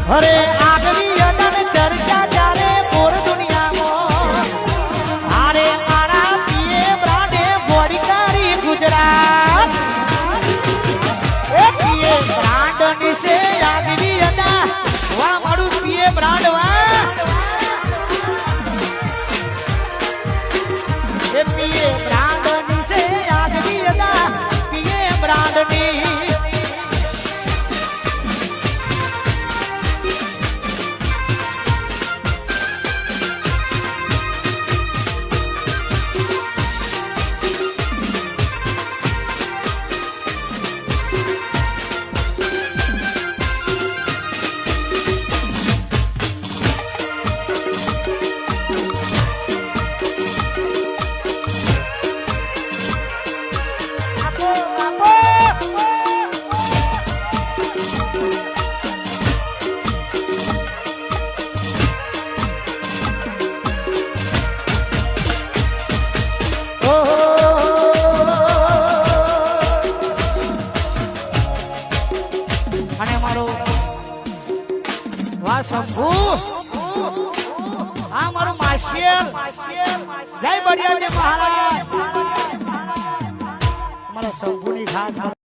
અરે આગની અનન ચર્ચા ચાલે પૂર દુનિયામાં અરે આરા પીએ બ્રાડે બોડીકારી ગુજરાત એ પીએ બ્રાન્ડ નિશે આગની અના વાહ મારું પીએ બ્રાન્ડ વાહ એ પીએ બ્રાન્ડ નિશે આગની અના પીએ બ્રાન્ડ ની શંભુ આ મારું માશિયર જય બળિયા મહારાજ મારા શંભુની ખાસ